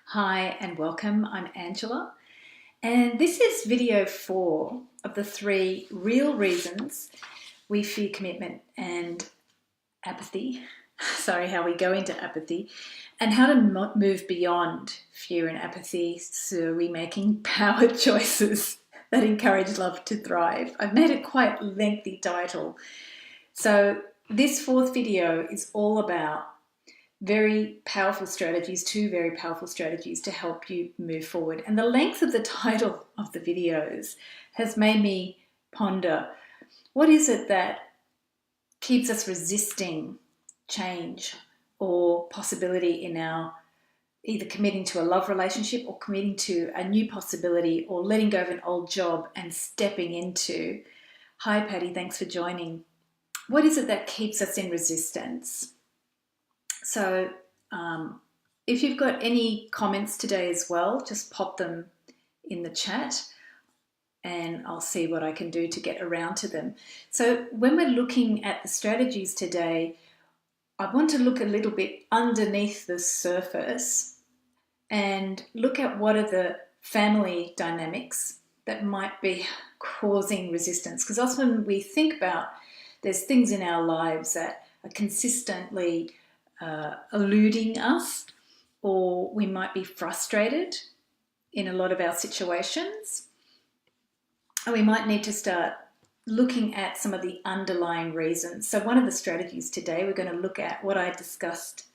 Hi and welcome, I'm Angela, and this is video 4 of the 3 real reasons we fear commitment and apathy. Sorry, how we go into apathy and how to move beyond fear and apathy so we're making powered choices that encourage love to thrive. I've made it quite a lengthy title. So this 4th video is all about very powerful strategies, 2 very powerful strategies to help you move forward. And the length of the title of the videos has made me ponder, what is it that keeps us resisting change or possibility in our either committing to a love relationship or committing to a new possibility or letting go of an old job and stepping into, hi Patty, thanks for joining. What is it that keeps us in resistance? So if you've got any comments today as well, just pop them in the chat and I'll see what I can do to get around to them. So when we're looking at the strategies today, I want to look a little bit underneath the surface and look at what are the family dynamics that might be causing resistance. Because often we think about there's things in our lives that are consistently eluding us, or we might be frustrated in a lot of our situations, and we might need to start looking at some of the underlying reasons. So one of the strategies today, we're going to look at what I discussed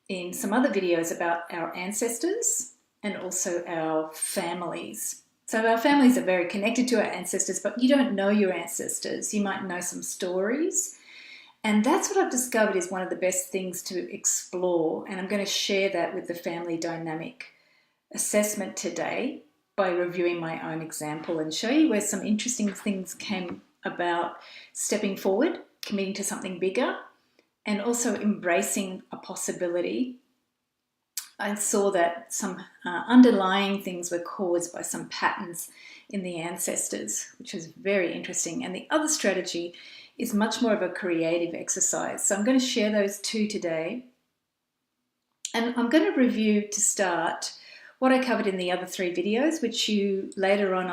in some other videos about our ancestors and also our families. So our families are very connected to our ancestors, but you don't know your ancestors. You might know some stories. And that's what I've discovered is one of the best things to explore. And I'm going to share that with the family dynamic assessment today by reviewing my own example and show you where some interesting things came about stepping forward, committing to something bigger, and also embracing a possibility. I saw that some underlying things were caused by some patterns in the ancestors, which was very interesting. And the other strategy is much more of a creative exercise. So I'm going to share those 2 today. And I'm going to review to start what I covered in the other 3 videos, which you later on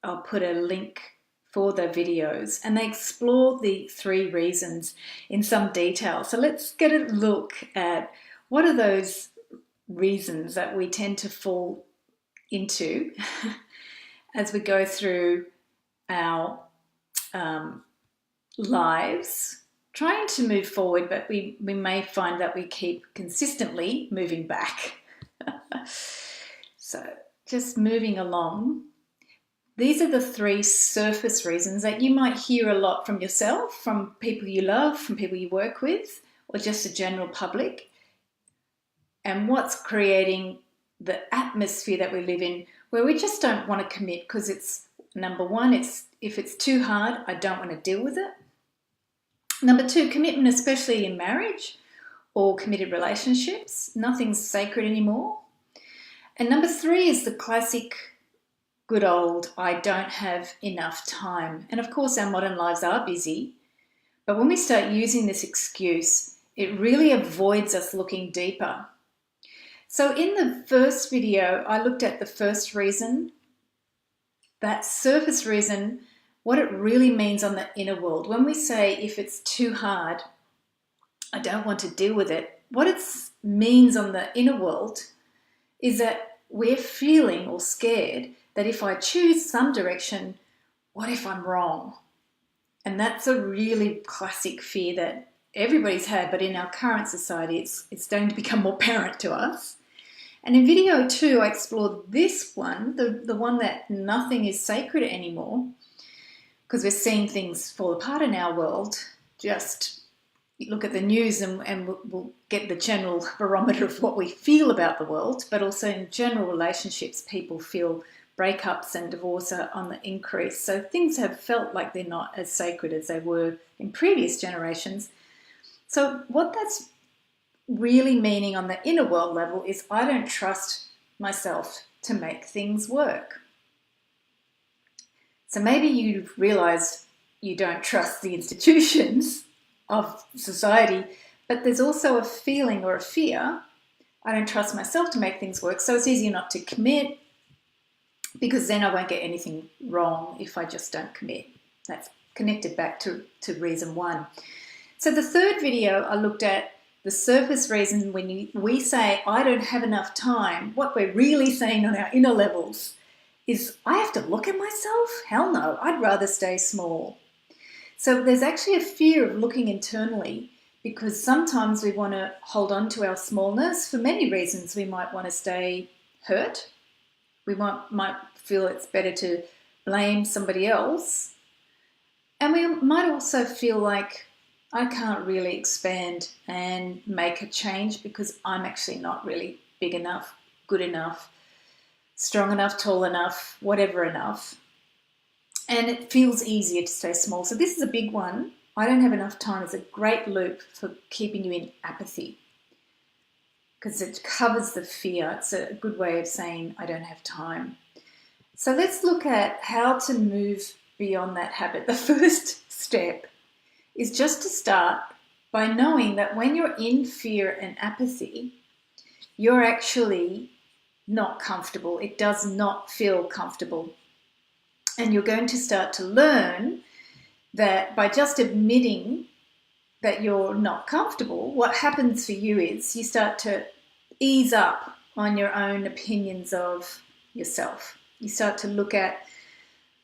I'll put a link for the videos, and they explore the 3 reasons in some detail. So let's get a look at what are those reasons that we tend to fall into as we go through our lives, trying to move forward, but we may find that we keep consistently moving back. So just moving along, these are the 3 surface reasons that you might hear a lot from yourself, from people you love, from people you work with, or just the general public. And what's creating the atmosphere that we live in where we just don't want to commit because it's, number 1, if it's too hard, I don't want to deal with it. Number 2, commitment, especially in marriage or committed relationships, nothing's sacred anymore. And number 3 is the classic good old, I don't have enough time. And of course, our modern lives are busy, but when we start using this excuse, it really avoids us looking deeper. So in the first video, I looked at the first reason, that surface reason, what it really means on the inner world. When we say, if it's too hard, I don't want to deal with it, what it means on the inner world is that we're feeling or scared that if I choose some direction, what if I'm wrong? And that's a really classic fear that everybody's had, but in our current society, it's starting to become more apparent to us. And in video 2, I explored this one, the one that nothing is sacred anymore, because we're seeing things fall apart in our world. Just look at the news and we'll get the general barometer of what we feel about the world, but also in general relationships, people feel breakups and divorce are on the increase. So things have felt like they're not as sacred as they were in previous generations. So what that's really meaning on the inner world level is I don't trust myself to make things work. So maybe you've realized you don't trust the institutions of society, but there's also a feeling or a fear I don't trust myself to make things work. So it's easier not to commit, because then I won't get anything wrong if I just don't commit. That's connected back to reason one. So the third video, I looked at the surface reason. When we say, I don't have enough time, what we're really saying on our inner levels is, I have to look at myself? Hell no, I'd rather stay small. So there's actually a fear of looking internally, because sometimes we want to hold on to our smallness for many reasons. We might want to stay hurt. We might feel it's better to blame somebody else. And we might also feel like, I can't really expand and make a change because I'm actually not really big enough, good enough, strong enough, tall enough, whatever enough. And it feels easier to stay small. So this is a big one. I don't have enough time is a great loop for keeping you in apathy, because it covers the fear. It's a good way of saying I don't have time. So let's look at how to move beyond that habit. The first step is just to start by knowing that when you're in fear and apathy, you're actually not comfortable. It does not feel comfortable. And you're going to start to learn that by just admitting that you're not comfortable, what happens for you is you start to ease up on your own opinions of yourself. You start to look at,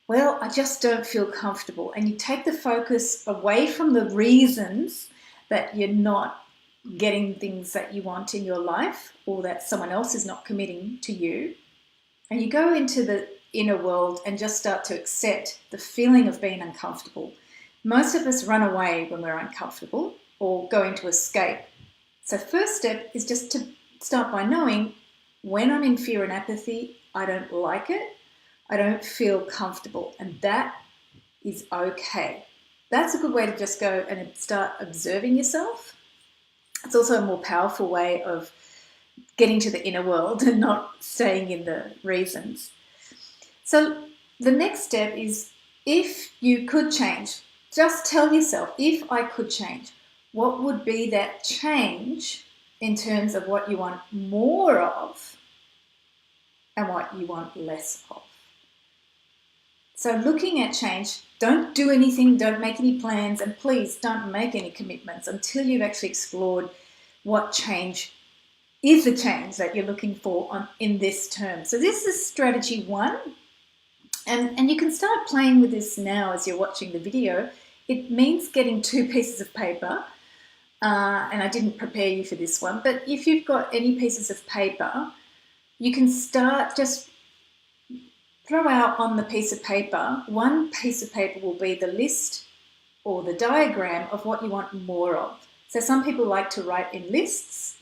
well, I just don't feel comfortable. And you take the focus away from the reasons that you're not getting things that you want in your life, or that someone else is not committing to you. And you go into the inner world and just start to accept the feeling of being uncomfortable. Most of us run away when we're uncomfortable or go into escape. So first step is just to start by knowing, when I'm in fear and apathy, I don't like it. I don't feel comfortable, and that is okay. That's a good way to just go and start observing yourself. It's also a more powerful way of getting to the inner world and not staying in the reasons. So the next step is, if you could change, just tell yourself, if I could change, what would be that change in terms of what you want more of and what you want less of. So looking at change, don't do anything, don't make any plans, and please don't make any commitments until you've actually explored what change is the change that you're looking for in this term. So this is strategy one, and you can start playing with this now as you're watching the video. It means getting 2 pieces of paper, and I didn't prepare you for this one, but if you've got any pieces of paper, you can start, just throw out on the piece of paper, one piece of paper will be the list or the diagram of what you want more of. So some people like to write in lists.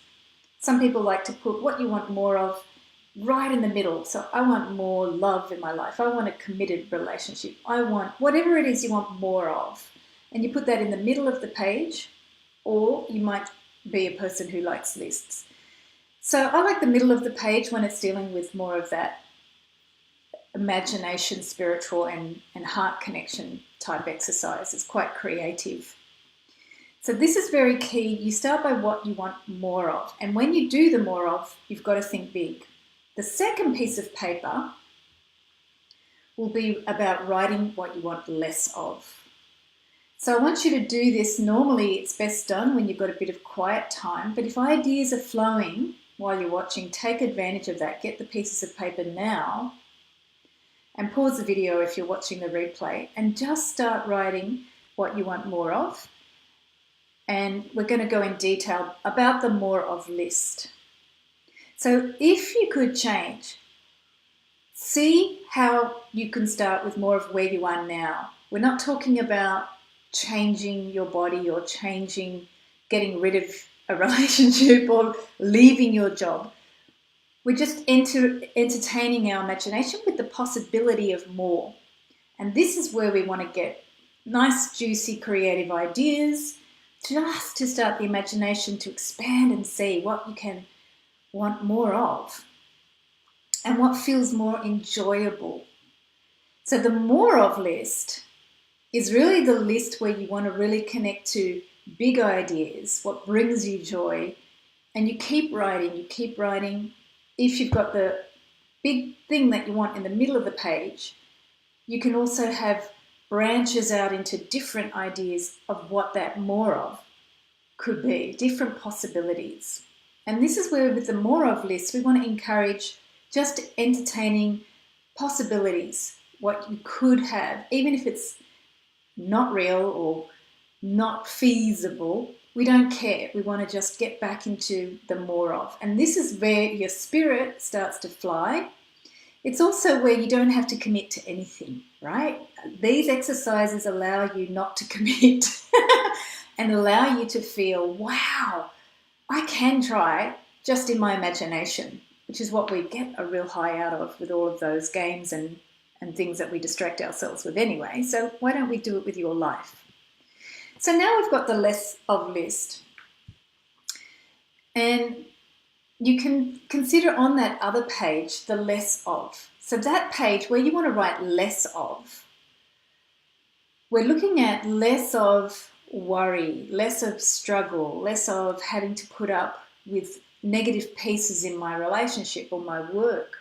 Some people like to put what you want more of right in the middle. So I want more love in my life. I want a committed relationship. I want whatever it is you want more of. And you put that in the middle of the page, or you might be a person who likes lists. So I like the middle of the page when it's dealing with more of that imagination, spiritual and heart connection type exercise. It's quite creative. So this is very key. You start by what you want more of. And when you do the more of, you've got to think big. The second piece of paper will be about writing what you want less of. So I want you to do this. Normally it's best done when you've got a bit of quiet time. But if ideas are flowing while you're watching, take advantage of that. Get the pieces of paper now and pause the video if you're watching the replay, and just start writing what you want more of. And we're going to go in detail about the more of list. So if you could change, see how you can start with more of where you are now. We're not talking about changing your body or getting rid of a relationship or leaving your job. We're just entertaining our imagination with the possibility of more. And this is where we want to get nice, juicy, creative ideas, just to start the imagination to expand and see what you can want more of and what feels more enjoyable. So the more of list is really the list where you want to really connect to big ideas, what brings you joy, And you keep writing, you keep writing. If you've got the big thing that you want in the middle of the page, you can also have branches out into different ideas of what that more of could be, different possibilities. And this is where with the more of list, we want to encourage just entertaining possibilities, what you could have, even if it's not real or not feasible. We don't care. We want to just get back into the more of. And this is where your spirit starts to fly. It's also where you don't have to commit to anything, right? These exercises allow you not to commit and allow you to feel, wow, I can try just in my imagination, which is what we get a real high out of with all of those games and things that we distract ourselves with anyway. So why don't we do it with your life? So now we've got the less of list. And you can consider on that other page the less of. So that page where you want to write less of, we're looking at less of worry, less of struggle, less of having to put up with negative pieces in my relationship or my work,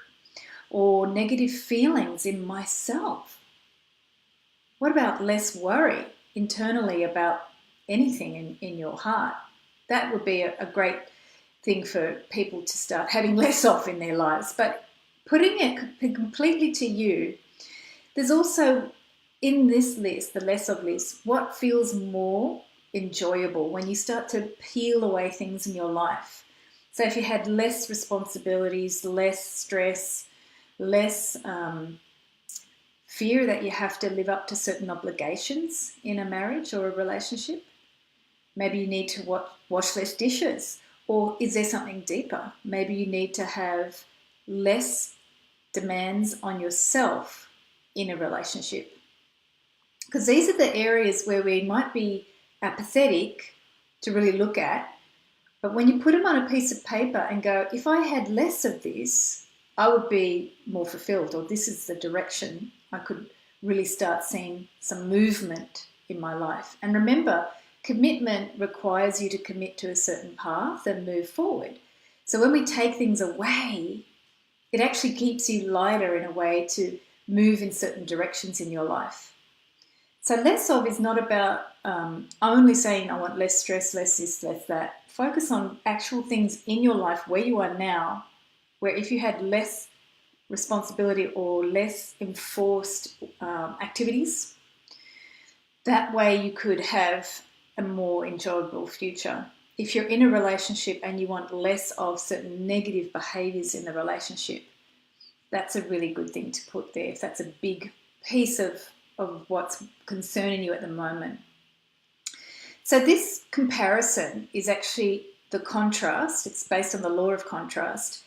or negative feelings in myself. What about less worry internally about anything in your heart? That would be a great thing for people to start having less of in their lives. But putting it completely to you, there's also in this list, the less of list, what feels more enjoyable when you start to peel away things in your life. So if you had less responsibilities, less stress, less fear that you have to live up to certain obligations in a marriage or a relationship, maybe you need to wash less dishes. Or is there something deeper? Maybe you need to have less demands on yourself in a relationship. Because these are the areas where we might be apathetic to really look at. But when you put them on a piece of paper and go, if I had less of this, I would be more fulfilled, or this is the direction I could really start seeing some movement in my life. And remember, commitment requires you to commit to a certain path and move forward. So when we take things away, it actually keeps you lighter in a way to move in certain directions in your life. So less of is not about only saying I want less stress, less this, less that. Focus on actual things in your life where you are now, where if you had less responsibility or less enforced activities, that way you could have a more enjoyable future. If you're in a relationship and you want less of certain negative behaviours in the relationship, that's a really good thing to put there if that's a big piece of what's concerning you at the moment. So this comparison is actually the contrast. It's based on the law of contrast.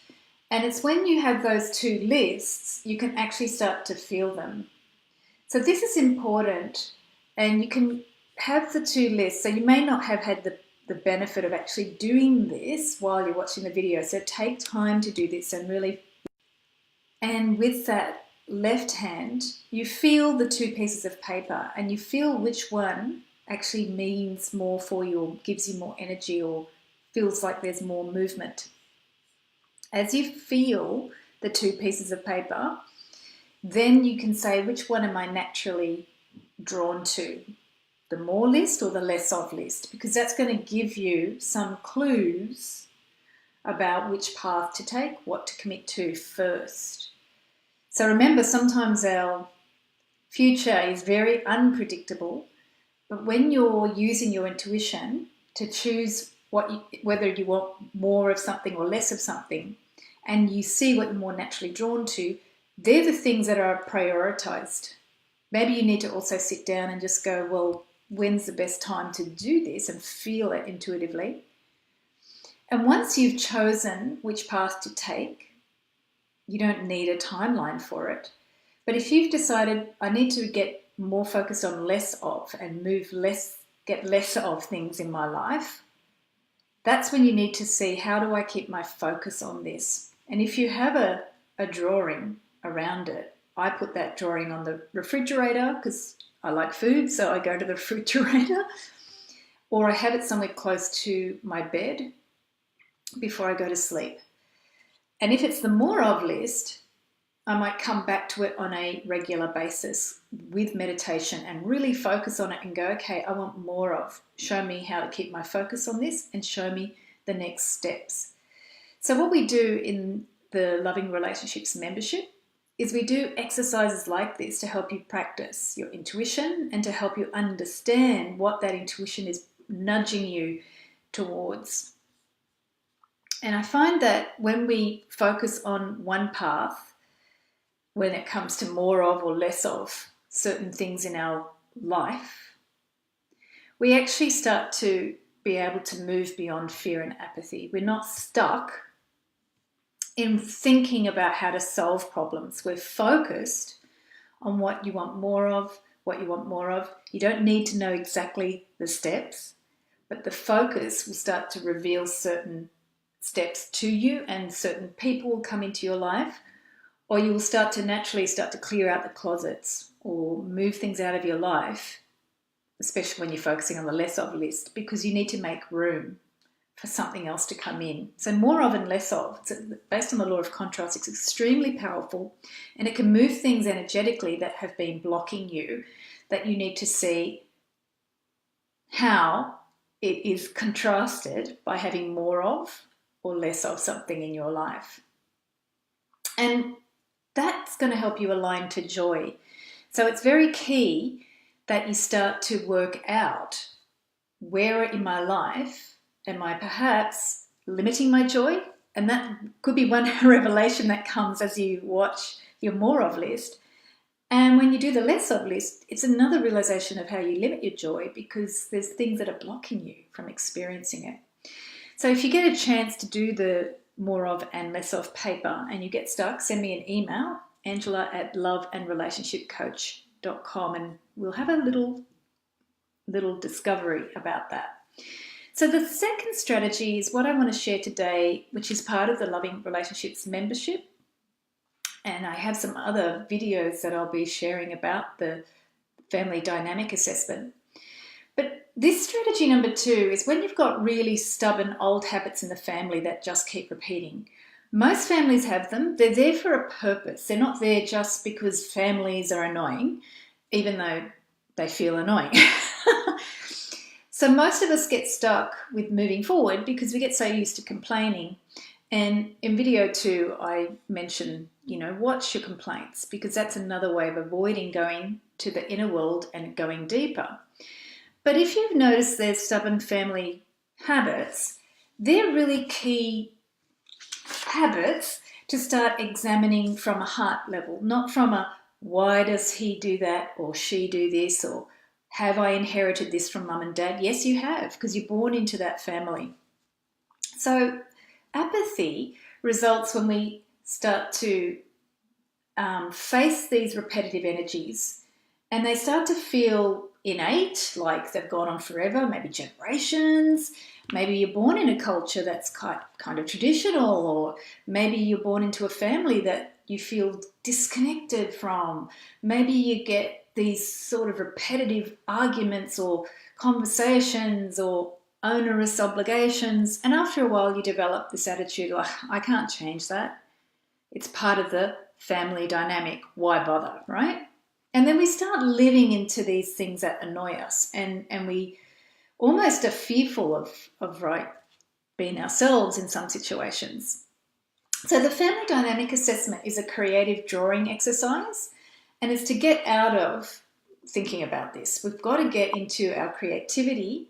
And it's when you have those two lists, you can actually start to feel them. So this is important, and you can have the two lists. So you may not have had the benefit of actually doing this while you're watching the video. So take time to do this and really, and with that left hand, you feel the two pieces of paper and you feel which one actually means more for you or gives you more energy or feels like there's more movement. As you feel the two pieces of paper, then you can say, which one am I naturally drawn to? The more list or the less of list? Because that's going to give you some clues about which path to take, what to commit to first. So remember, sometimes our future is very unpredictable, but when you're using your intuition to choose whether you want more of something or less of something, and you see what you're more naturally drawn to, they're the things that are prioritized. Maybe you need to also sit down and just go, well, when's the best time to do this, and feel it intuitively. And once you've chosen which path to take, you don't need a timeline for it. But if you've decided I need to get more focused on less of and get less of things in my life, that's when you need to see, how do I keep my focus on this? And if you have a drawing around it, I put that drawing on the refrigerator because I like food, so I go to the refrigerator, or I have it somewhere close to my bed. before I go to sleep. And if it's the more of list, I might come back to it on a regular basis with meditation and really focus on it and go, okay, I want more of. Show me how to keep my focus on this and show me the next steps. So what we do in the Loving Relationships membership is we do exercises like this to help you practice your intuition and to help you understand what that intuition is nudging you towards. And I find that when we focus on one path, when it comes to more of or less of certain things in our life, we actually start to be able to move beyond fear and apathy. We're not stuck in thinking about how to solve problems. We're focused on what you want more of, what you want more of. You don't need to know exactly the steps, but the focus will start to reveal certain steps to you, and certain people will come into your life, or you will start to naturally clear out the closets or move things out of your life, especially when you're focusing on the less of list, because you need to make room for something else to come in. So more of and less of, it's based on the law of contrast, it's extremely powerful, and it can move things energetically that have been blocking you, that you need to see how it is contrasted by having more of or less of something in your life. And that's going to help you align to joy. So it's very key that you start to work out, where in my life am I perhaps limiting my joy? And that could be one revelation that comes as you watch your more of list. And when you do the less of list, it's another realization of how you limit your joy, because there's things that are blocking you from experiencing it. So if you get a chance to do the more of and less of paper and you get stuck, send me an email, angela@loveandrelationshipcoach.com, and we'll have a little discovery about that. So the second strategy is what I want to share today, which is part of the Loving Relationships membership. And I have some other videos that I'll be sharing about the family dynamic assessment. But this strategy number 2 is when you've got really stubborn old habits in the family that just keep repeating. Most families have them. They're there for a purpose. They're not there just because families are annoying, even though they feel annoying. So most of us get stuck with moving forward because we get so used to complaining. And in video 2, I mention, watch your complaints, because that's another way of avoiding going to the inner world and going deeper. But if you've noticed there's stubborn family habits, they're really key habits to start examining from a heart level, not from a why does he do that or she do this, or have I inherited this from mum and dad? Yes, you have, because you're born into that family. So apathy results when we start to face these repetitive energies, and they start to feel innate, like they've gone on forever, maybe generations. Maybe you're born in a culture that's kind of traditional, or maybe you're born into a family that you feel disconnected from. Maybe you get these sort of repetitive arguments or conversations or onerous obligations, and after a while you develop this attitude like, I can't change that. It's part of the family dynamic. Why bother, right? And then we start living into these things that annoy us, and we almost are fearful of being ourselves in some situations. So the family dynamic assessment is a creative drawing exercise, and it's to get out of thinking about this. We've got to get into our creativity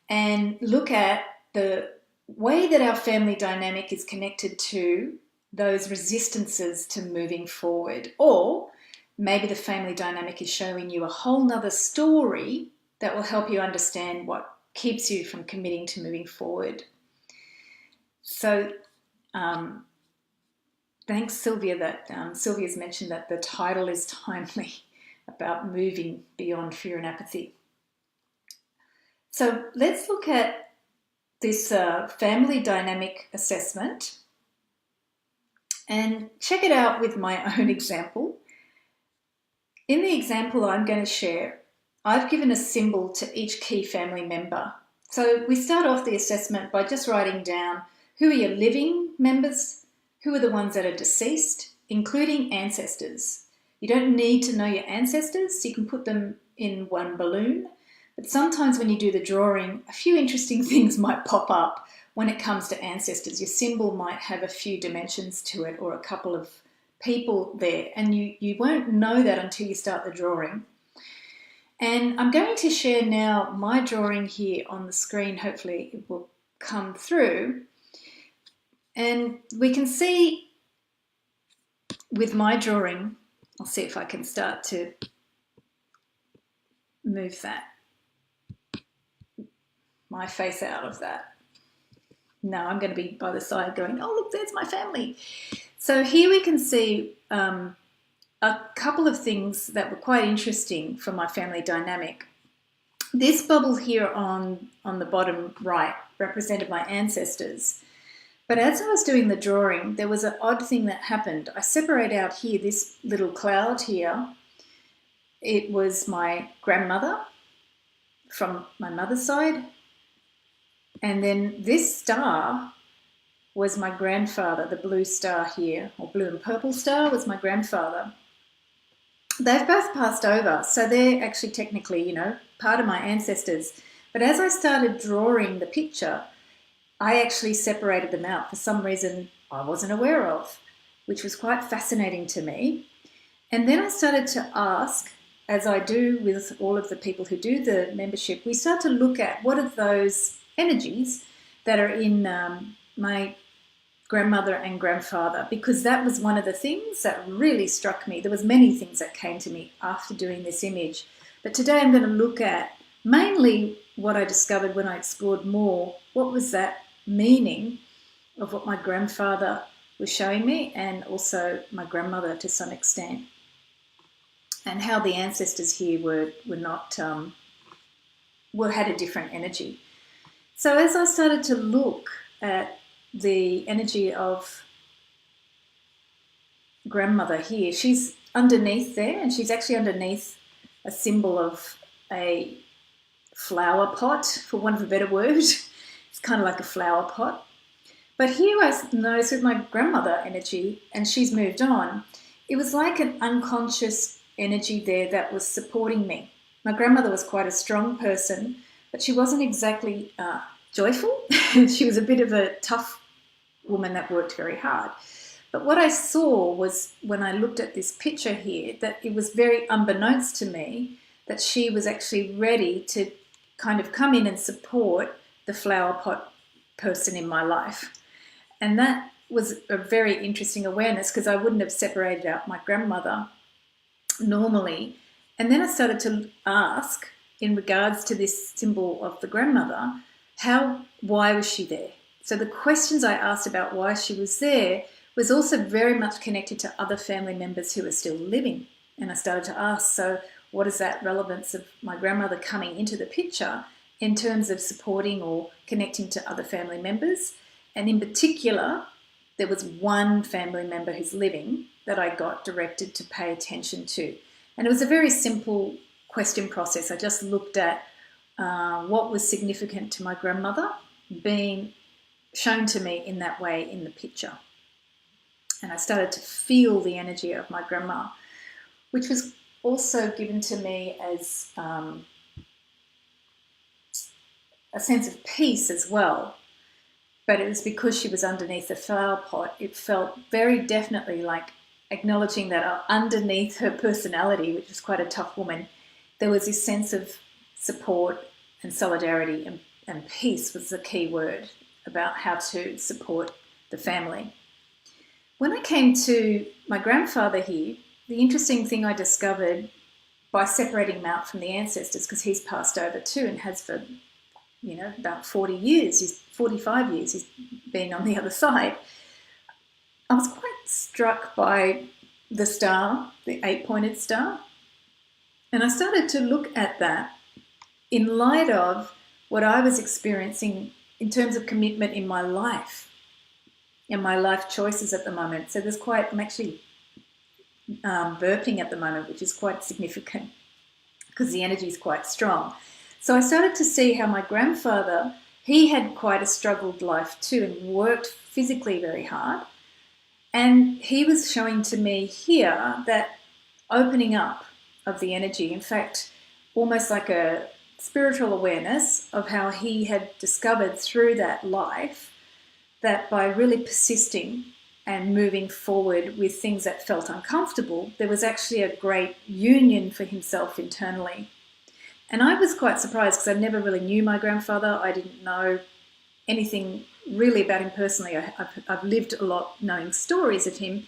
and look at the way that our family dynamic is connected to those resistances to moving forward. Or maybe the family dynamic is showing you a whole nother story that will help you understand what keeps you from committing to moving forward. So thanks, Sylvia, that Sylvia's mentioned that the title is timely about moving beyond fear and apathy. So let's look at this family dynamic assessment and check it out with my own example. In the example I'm going to share, I've given a symbol to each key family member. So we start off the assessment by just writing down who are your living members, who are the ones that are deceased, including ancestors. You don't need to know your ancestors, so you can put them in one balloon. But sometimes when you do the drawing, a few interesting things might pop up when it comes to ancestors. Your symbol might have a few dimensions to it or a couple of people there, and you won't know that until you start the drawing. And I'm going to share now my drawing here on the screen. Hopefully it will come through. And we can see with my drawing, I'll see if I can start to move my face out of that. No, I'm going to be by the side going, oh, look, there's my family. So here we can see a couple of things that were quite interesting for my family dynamic. This bubble here on the bottom right represented my ancestors. But as I was doing the drawing, there was an odd thing that happened. I separate out here this little cloud here. It was my grandmother from my mother's side. And then this star was my grandfather, the blue star here, or blue and purple star was my grandfather. They've both passed over, so they're actually technically, part of my ancestors. But as I started drawing the picture, I actually separated them out for some reason I wasn't aware of, which was quite fascinating to me. And then I started to ask, as I do with all of the people who do the membership, we start to look at what are those energies that are in my grandmother and grandfather, because that was one of the things that really struck me. There was many things that came to me after doing this image. But today I'm going to look at mainly what I discovered when I explored more. What was that meaning of what my grandfather was showing me, and also my grandmother to some extent, and how the ancestors here were not had a different energy. So as I started to look at the energy of grandmother here, she's underneath there, and she's actually underneath a symbol of a flower pot, for want of a better word. It's kind of like a flower pot. But here I noticed with my grandmother energy, and she's moved on, it was like an unconscious energy there that was supporting me. My grandmother was quite a strong person, but she wasn't exactly joyful. She was a bit of a tough woman that worked very hard. But what I saw was, when I looked at this picture here, that it was very unbeknownst to me that she was actually ready to kind of come in and support the flower pot person in my life. And that was a very interesting awareness, because I wouldn't have separated out my grandmother normally. And then I started to ask, in regards to this symbol of the grandmother, why was she there? So the questions I asked about why she was there was also very much connected to other family members who are still living. And I started to ask, so what is that relevance of my grandmother coming into the picture in terms of supporting or connecting to other family members? And in particular, there was one family member who's living that I got directed to pay attention to. And it was a very simple question process. I just looked at what was significant to my grandmother being shown to me in that way in the picture. And I started to feel the energy of my grandma, which was also given to me as a sense of peace as well. But it was because she was underneath the flower pot. It felt very definitely like acknowledging that underneath her personality, which was quite a tough woman, there was this sense of support and solidarity, and peace was the key word about how to support the family. When I came to my grandfather here, the interesting thing I discovered by separating him out from the ancestors, because he's passed over too and has for about 40 years, 45 years he's been on the other side, I was quite struck by the star, the 8-pointed star. And I started to look at that in light of what I was experiencing in terms of commitment in my life and my life choices at the moment. So I'm actually burping at the moment, which is quite significant because the energy is quite strong. So I started to see how my grandfather he had quite a struggled life too and worked physically very hard. And he was showing to me here that opening up of the energy, in fact, almost like a spiritual awareness of how he had discovered through that life that by really persisting and moving forward with things that felt uncomfortable, there was actually a great union for himself internally. And I was quite surprised because I never really knew my grandfather. I didn't know anything really about him personally. I've lived a lot knowing stories of him.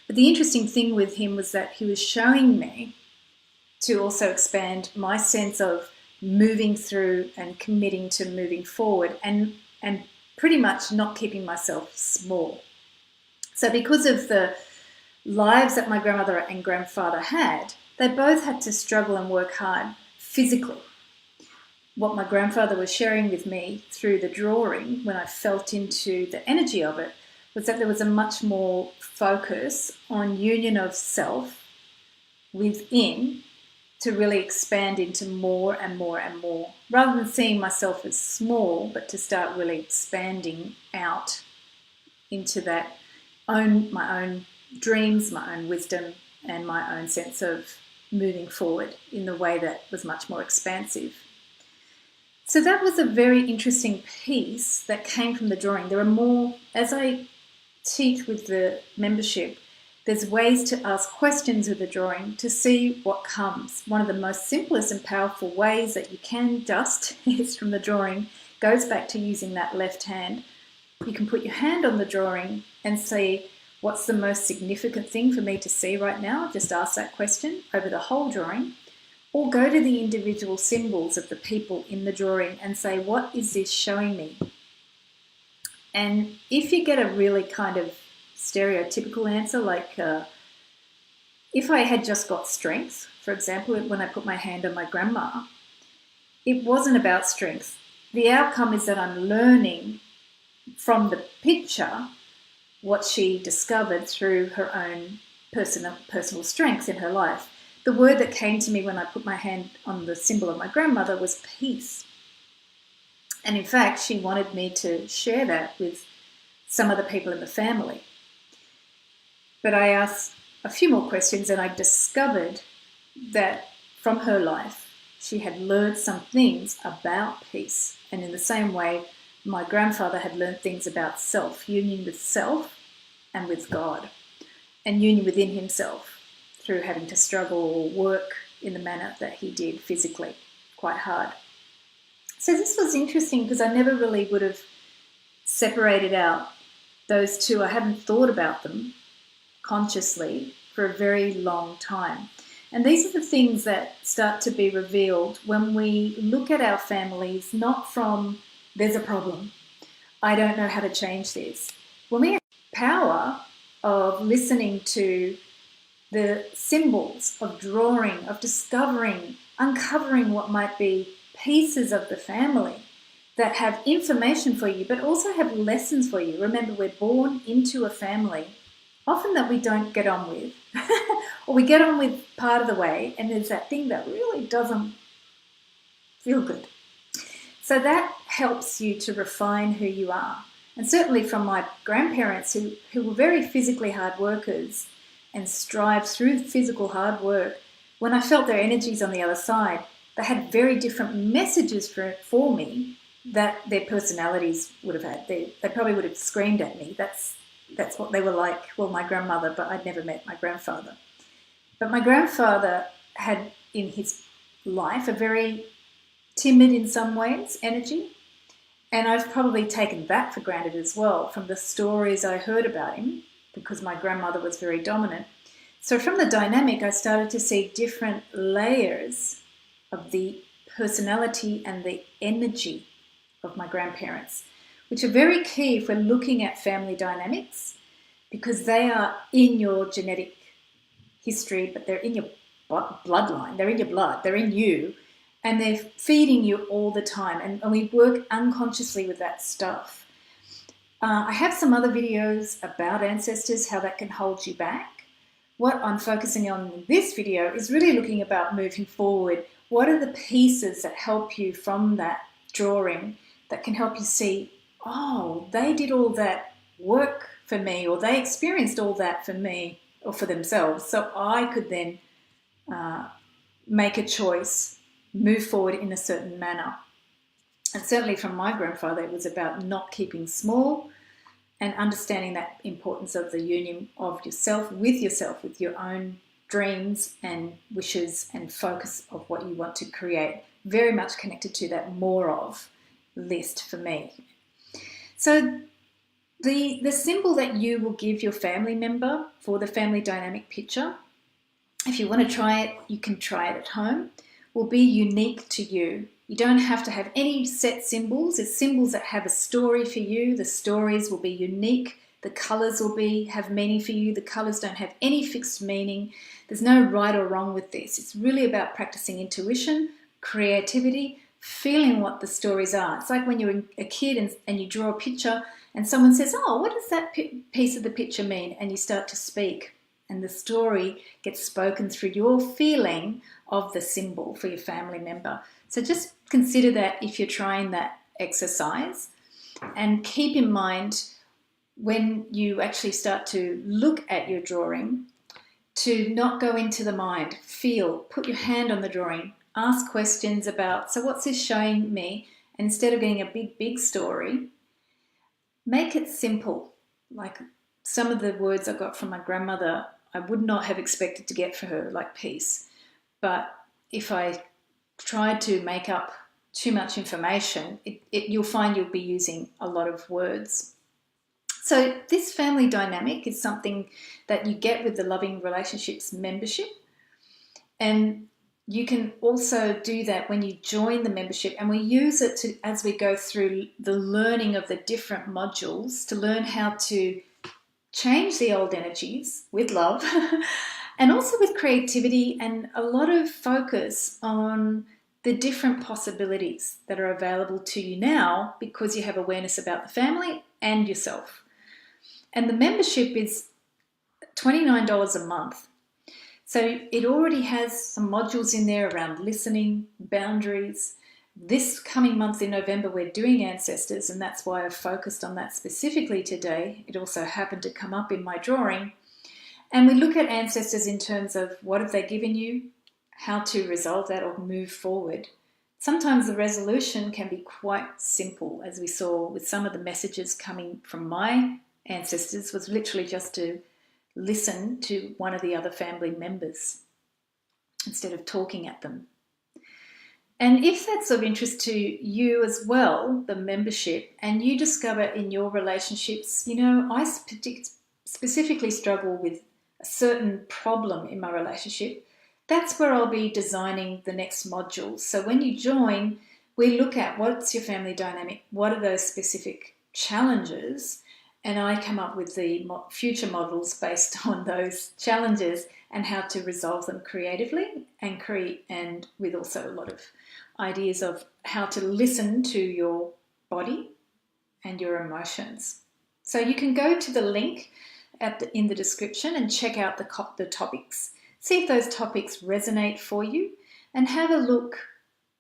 But the interesting thing with him was that he was showing me to also expand my sense of moving through and committing to moving forward and pretty much not keeping myself small. So because of the lives that my grandmother and grandfather had, they both had to struggle and work hard physically. What my grandfather was sharing with me through the drawing, when I felt into the energy of it, was that there was a much more focus on union of self within to really expand into more and more and more, rather than seeing myself as small, but to start really expanding out into that my own dreams, my own wisdom, and my own sense of moving forward in the way that was much more expansive. So that was a very interesting piece that came from the drawing. There are more, as I teach with the membership, there's ways to ask questions with the drawing to see what comes. One of the most simplest and powerful ways that you can just is from the drawing, goes back to using that left hand. You can put your hand on the drawing and see what's the most significant thing for me to see right now. Just ask that question over the whole drawing. Or go to the individual symbols of the people in the drawing and say, what is this showing me? And if you get a really kind of stereotypical answer, like if I had just got strength, for example, when I put my hand on my grandma, it wasn't about strength. The outcome is that I'm learning from the picture what she discovered through her own personal strengths in her life. The word that came to me when I put my hand on the symbol of my grandmother was peace. And in fact, she wanted me to share that with some of the people in the family. But I asked a few more questions and I discovered that from her life, she had learned some things about peace. And in the same way, my grandfather had learned things about self, union with self and with God, and union within himself through having to struggle or work in the manner that he did physically, quite hard. So this was interesting because I never really would have separated out those two. I hadn't thought about them consciously for a very long time. And these are the things that start to be revealed when we look at our families, not from, there's a problem, I don't know how to change this. When we have the power of listening to the symbols, of drawing, of discovering, uncovering what might be pieces of the family that have information for you, but also have lessons for you. Remember, we're born into a family, often that we don't get on with, or we get on with part of the way, and there's that thing that really doesn't feel good. So that helps you to refine who you are. And certainly from my grandparents who were very physically hard workers and strive through physical hard work, when I felt their energies on the other side, they had very different messages for me that their personalities would have had. They probably would have screamed at me. That's what they were like. Well, my grandmother, but I'd never met my grandfather. But my grandfather had in his life a very timid in some ways energy. And I've probably taken that for granted as well from the stories I heard about him, because my grandmother was very dominant. So from the dynamic, I started to see different layers of the personality and the energy of my grandparents, which are very key if we're looking at family dynamics, because they are in your genetic history, but they're in your bloodline, they're in your blood, they're in you, and they're feeding you all the time. And we work unconsciously with that stuff. I have some other videos about ancestors, how that can hold you back. What I'm focusing on in this video is really looking about moving forward. What are the pieces that help you from that drawing that can help you see, oh, they did all that work for me, or they experienced all that for me or for themselves. So I could then make a choice, move forward in a certain manner. And certainly from my grandfather, it was about not keeping small and understanding that importance of the union of yourself, with your own dreams and wishes and focus of what you want to create. Very much connected to that more of list for me. So the symbol that you will give your family member for the family dynamic picture, if you want to try it, you can try it at home, will be unique to you. You don't have to have any set symbols. It's symbols that have a story for you. The stories will be unique. The colours will have meaning for you. The colours don't have any fixed meaning. There's no right or wrong with this. It's really about practicing intuition, creativity, feeling what the stories are. It's like when you're a kid and you draw a picture and someone says, oh, what does that piece of the picture mean? And you start to speak. And the story gets spoken through your feeling of the symbol for your family member. So just consider that if you're trying that exercise, and keep in mind when you actually start to look at your drawing to not go into the mind. Feel, put your hand on the drawing, ask questions about, so what's this showing me? And instead of getting a big story, make it simple. Like some of the words I got from my grandmother, I would not have expected to get for her, like peace. But if I tried to make up too much information, you'll find you'll be using a lot of words. So this family dynamic is something that you get with the Loving Relationships membership. And you can also do that when you join the membership, and we use it as we go through the learning of the different modules to learn how to change the old energies with love and also with creativity and a lot of focus on the different possibilities that are available to you now because you have awareness about the family and yourself. And the membership is $29 a month. So it already has some modules in there around listening, boundaries. This coming month in November, we're doing ancestors, and that's why I've focused on that specifically today. It also happened to come up in my drawing. And we look at ancestors in terms of what have they given you, how to resolve that or move forward. Sometimes the resolution can be quite simple, as we saw with some of the messages coming from my ancestors, was literally just to listen to one of the other family members instead of talking at them. And if that's of interest to you as well, the membership, and you discover in your relationships, I specifically struggle with a certain problem in my relationship, that's where I'll be designing the next module. So when you join, we look at what's your family dynamic, what are those specific challenges, and I come up with the future models based on those challenges and how to resolve them creatively and with also a lot of ideas of how to listen to your body and your emotions. So you can go to the link in the description and check out the topics. See if those topics resonate for you and have a look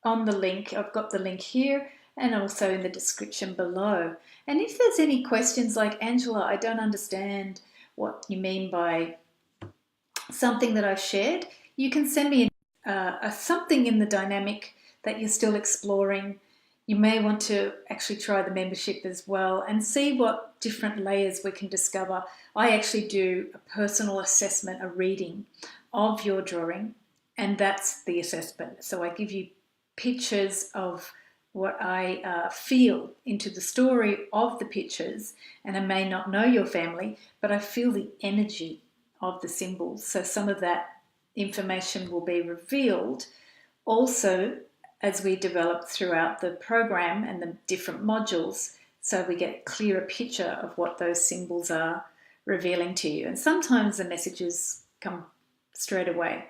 on the link. I've got the link here and also in the description below. And if there's any questions like, Angela, I don't understand what you mean by something that I've shared, you can send me something in the dynamic that you're still exploring. You may want to actually try the membership as well and see what different layers we can discover. I actually do a personal assessment, a reading of your drawing, and that's the assessment. So I give you pictures of what I feel into the story of the pictures, and I may not know your family, but I feel the energy of the symbols. So some of that information will be revealed also as we develop throughout the program and the different modules, so we get a clearer picture of what those symbols are revealing to you. And sometimes the messages come straight away.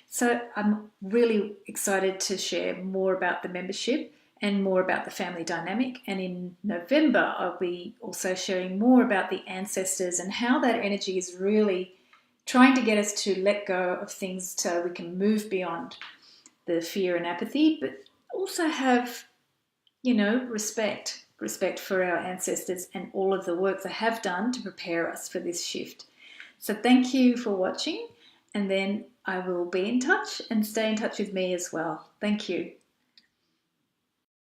So I'm really excited to share more about the membership and more about the family dynamic. And in November, I'll be also sharing more about the ancestors and how that energy is really trying to get us to let go of things so we can move beyond the fear and apathy, but also have, respect for our ancestors and all of the work they have done to prepare us for this shift. So thank you for watching, and then I will be in touch, and stay in touch with me as well. Thank you.